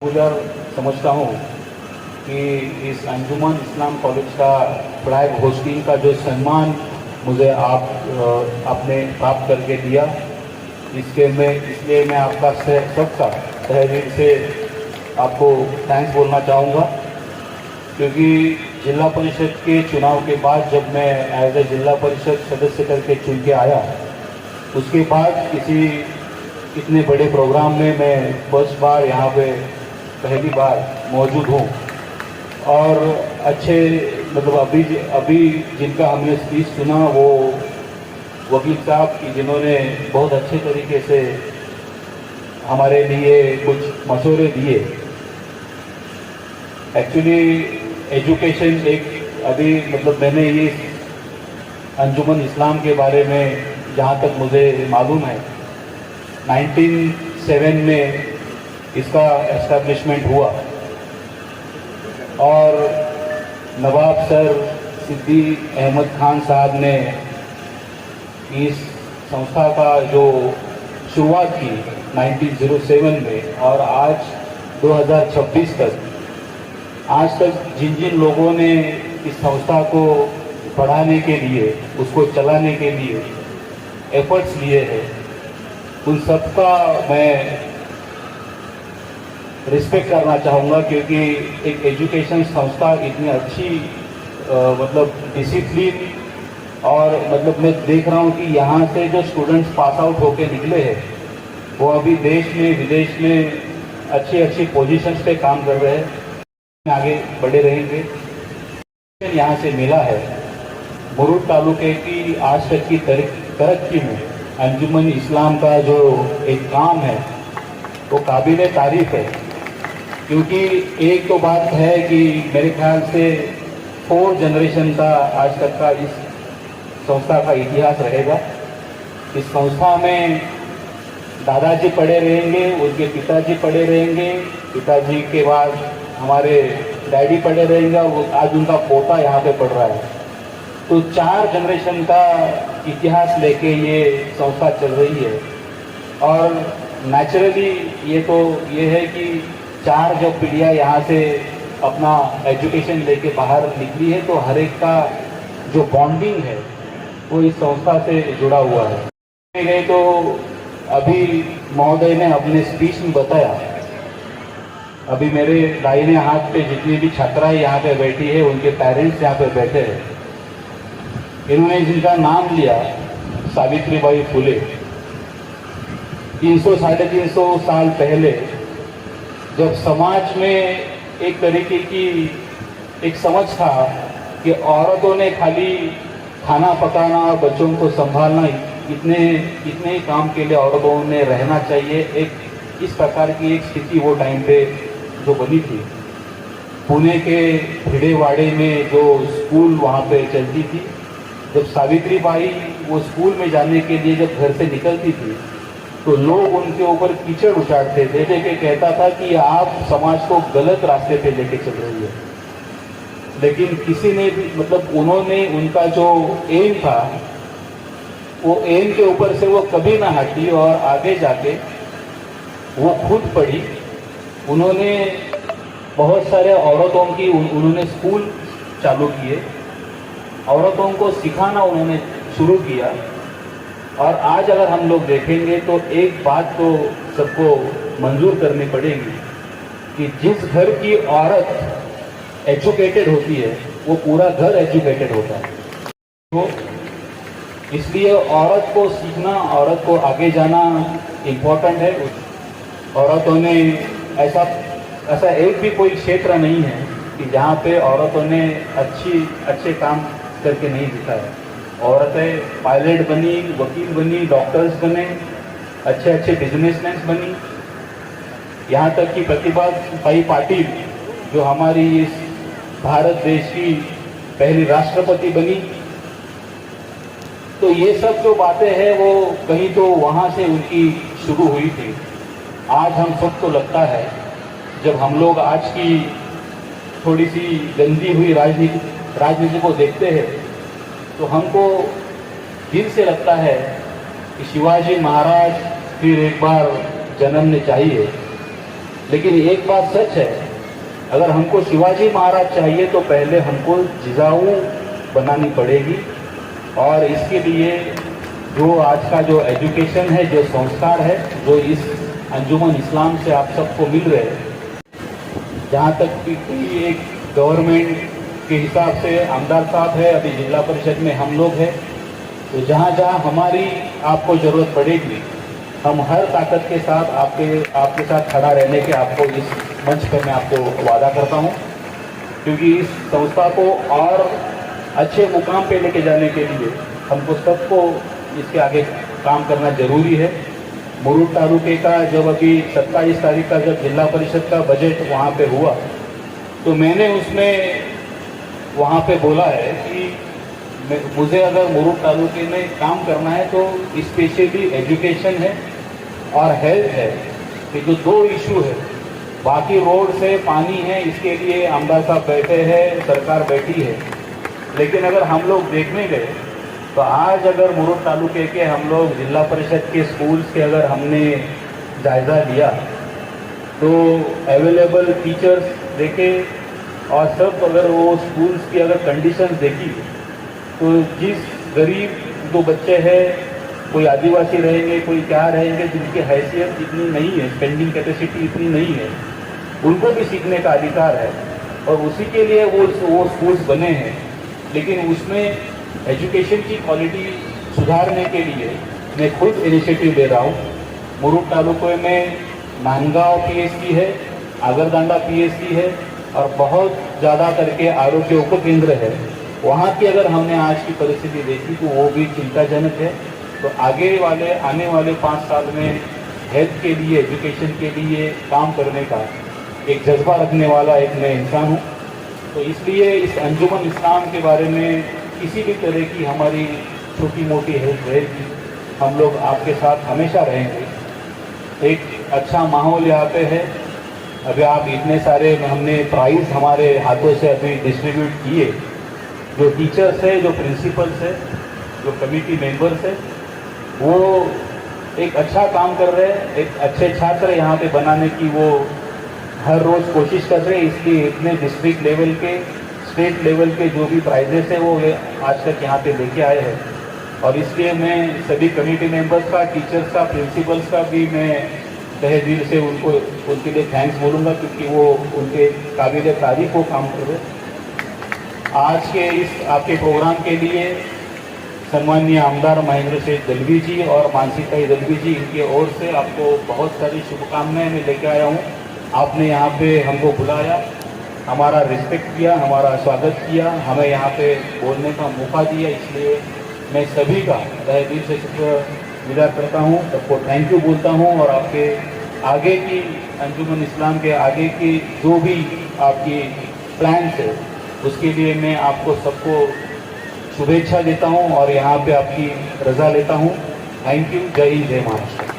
पूजा समझता हूँ कि इस अंजुमन इस्लाम कॉलेज का फ्लैग होस्टिंग का जो सम्मान मुझे आपने प्राप्त करके दिया, इसलिए मैं आपका सबका तहे दिल से आपको थैंक्स बोलना चाहूँगा। क्योंकि जिला परिषद के चुनाव के बाद जब मैं एज ए जिला परिषद सदस्य करके चुन के आया, उसके बाद किसी इतने बड़े प्रोग्राम में मैं फर्स्ट बार यहाँ पे पहली बार मौजूद हूँ। और अच्छे मतलब अभी जिनका हमने स्पीच सुना वो वकील साहब की, जिन्होंने बहुत अच्छे तरीके से हमारे लिए कुछ मशवरे दिए। एक्चुअली एजुकेशन एक अभी मतलब मैंने ये अंजुमन इस्लाम के बारे में जहाँ तक मुझे मालूम है 1907 में इसका एस्टैब्लिशमेंट हुआ और नवाब सर सिद्दी अहमद खान साहब ने इस संस्था का जो शुरुआत की 1907 में, और आज 2026 तक आज तक जिन जिन लोगों ने इस संस्था को बढ़ाने के लिए, उसको चलाने के लिए एफर्ट्स लिए हैं, उन सबका मैं रिस्पेक्ट करना चाहूँगा। क्योंकि एक एजुकेशन संस्था इतनी अच्छी मतलब डिसिप्लिन, और मतलब मैं देख रहा हूँ कि यहाँ से जो स्टूडेंट्स पास आउट होके निकले हैं वो अभी देश में विदेश में अच्छी पोजीशंस पे काम कर रहे हैं, आगे बढ़े रहेंगे। यहाँ से मिला है मुरुड तालुके की आज तक की तरक्की में अंजुमन इस्लाम का जो एक काम है वो काबिल तारीफ है। क्योंकि एक तो बात है कि मेरे ख्याल से 4 जनरेशन का आज तक का इस संस्था का इतिहास रहेगा। इस संस्था में दादाजी पढ़े रहेंगे, उनके पिताजी पढ़े रहेंगे, पिताजी के बाद हमारे डैडी पढ़े रहेंगे, और आज उनका पोता यहाँ पे पढ़ रहा है। तो 4 जनरेशन का इतिहास लेके ये संस्था चल रही है। और नेचुरली ये है कि 4 जब पीढ़ियाँ यहाँ से अपना एजुकेशन लेके बाहर निकली है तो हर एक का जो बॉन्डिंग है वो इस संस्था से जुड़ा हुआ है। गए तो अभी महोदय ने अपने स्पीच में बताया, अभी मेरे दाहिने हाथ पे जितनी भी छात्राएं यहाँ पे बैठी है उनके पेरेंट्स यहाँ पे बैठे हैं। इन्होंने जिनका नाम लिया सावित्रीबाई फुले, 300-350 साल पहले जब समाज में एक तरीके की एक समझ था कि औरतों ने खाली खाना पकाना और बच्चों को संभालना, इतने ही काम के लिए औरतों ने रहना चाहिए, एक इस प्रकार की एक स्थिति वो टाइम पे जो बनी थी। पुणे के भिड़ेवाड़े में जो स्कूल वहाँ पे चलती थी, जब सावित्रीबाई वो स्कूल में जाने के लिए जब घर से निकलती थी तो लोग उनके ऊपर कीचड़ उछाड़ते थे, लेके कहता था कि आप समाज को गलत रास्ते पे लेके चल रही है। लेकिन किसी ने भी मतलब उन्होंने उनका जो एम था वो एम के ऊपर से वो कभी ना हटी, और आगे जाके वो खुद पढ़ी। उन्होंने बहुत सारे औरतों की उन्होंने स्कूल चालू किए, औरतों को सिखाना उन्होंने शुरू किया। और आज अगर हम लोग देखेंगे तो एक बात तो सबको मंजूर करनी पड़ेगी कि जिस घर की औरत एजुकेटेड होती है वो पूरा घर एजुकेटेड होता है। तो इसलिए औरत को सीखना, औरत को आगे जाना इम्पोर्टेंट है। औरतों ने ऐसा एक भी कोई क्षेत्र नहीं है कि जहाँ पे औरतों ने अच्छे काम करके नहीं दिखाया। औरतें पायलट बनी, वकील बनी, डॉक्टर्स बने, अच्छे बिजनेसमैन बनी। यहाँ तक कि प्रतिभा भाई पाटिल जो हमारी इस भारत देश की पहली राष्ट्रपति बनी। तो ये सब जो बातें हैं वो कहीं तो वहाँ से उनकी शुरू हुई थी। आज हम सबको लगता है जब हम लोग आज की थोड़ी सी गंदी हुई राजनीति को देखते हैं तो हमको दिल से लगता है कि शिवाजी महाराज फिर एक बार जन्मने चाहिए। लेकिन एक बात सच है, अगर हमको शिवाजी महाराज चाहिए तो पहले हमको जिजाऊ बनानी पड़ेगी। और इसके लिए जो आज का जो एजुकेशन है, जो संस्कार है, जो इस अंजुमन इस्लाम से आप सबको मिल रहे हैं, जहाँ तक कि एक गवर्नमेंट के हिसाब से आमदार साहब है, अभी जिला परिषद में हम लोग हैं, तो जहाँ जहाँ हमारी आपको ज़रूरत पड़ेगी, हम हर ताकत के साथ आपके साथ खड़ा रहने के आपको इस मंच पर मैं आपको वादा करता हूँ। क्योंकि इस संस्था को और अच्छे मुकाम पे लेके जाने के लिए हमको सबको इसके आगे काम करना जरूरी है। मुरुड तालुके का जब अभी 27 तारीख का जब जिला परिषद का बजट वहाँ पे हुआ, तो मैंने उसमें वहाँ पे बोला है कि मुझे अगर मुरुड तालुके में काम करना है तो स्पेशली एजुकेशन है और हेल्थ है, कि जो दो इशू है। बाकी रोड से पानी है, इसके लिए आमदार साहब बैठे हैं, सरकार बैठी है। लेकिन अगर हम लोग देखने गए तो आज अगर मुरुड तालुके के हम लोग जिला परिषद के स्कूल्स के अगर हमने जायज़ा लिया तो अवेलेबल टीचर्स देखे और सब अगर वो स्कूल्स की अगर कंडीशंस देखी तो जिस गरीब जो बच्चे हैं, कोई आदिवासी रहेंगे, कोई क्या रहेंगे, जिनकी हैसियत इतनी नहीं है, स्पेंडिंग कैपेसिटी इतनी नहीं है, उनको भी सीखने का अधिकार है और उसी के लिए वो स्कूल्स बने हैं। लेकिन उसमें एजुकेशन की क्वालिटी सुधारने के लिए मैं खुद इनिशिएटिव ले रहा हूँ। मुरुड तालुके में नांदगांव पीएचडी है, आगरदांडा पीएचडी है और बहुत ज़्यादा करके आरोग्य उपकेंद्र है। वहाँ की अगर हमने आज की परिस्थिति देखी तो वो भी चिंताजनक है। तो आने वाले 5 साल में हेल्थ के लिए, एजुकेशन के लिए काम करने का एक जज्बा रखने वाला एक मैं इंसान हूँ। तो इसलिए इस अंजुमन इस्लाम के बारे में किसी भी तरह की हमारी छोटी मोटी हेल्प रहेगी, हम लोग आपके साथ हमेशा रहेंगे। एक अच्छा माहौल यहाँ पे है। अभी आप इतने सारे हमने प्राइज़ हमारे हाथों से अभी डिस्ट्रीब्यूट किए। जो टीचर्स है, जो प्रिंसिपल्स है, जो कमेटी मेंबर्स है, वो एक अच्छा काम कर रहे हैं। एक अच्छे छात्र यहाँ पे बनाने की वो हर रोज़ कोशिश कर रहे हैं। इसलिए इतने डिस्ट्रिक्ट लेवल के, स्टेट लेवल के जो भी प्राइजेस है वो आज तक यहाँ पे लेके आए हैं। और इसलिए मैं सभी कमेटी मेंबर्स का, टीचर्स का, प्रिंसिपल्स का भी मैं तहे दिल से उनके लिए थैंक्स बोलूँगा, क्योंकि वो उनके काबिल तारीफ वो काम कर रहे हैं। आज के इस आपके प्रोग्राम के लिए सम्माननीय आमदार महेंद्र शेठ दलवी जी और मानसीताई दलवी जी, इनकी ओर से आपको बहुत सारी शुभकामनाएं मैं लेके आया हूँ। आपने यहाँ पे हमको बुलाया, हमारा रिस्पेक्ट किया, हमारा स्वागत किया, हमें यहाँ पे बोलने का मौका दिया, इसलिए मैं सभी का तहे दिल से शुक्रिया करता हूँ, सबको थैंक यू बोलता हूँ। और आपके आगे की अंजुमन इस्लाम के आगे की जो भी आपकी प्लान्स है उसके लिए मैं आपको सबको शुभेच्छा देता हूं और यहाँ पे आपकी रजा लेता हूं। Thank you. जय हिंद, जय महाराष्ट्र।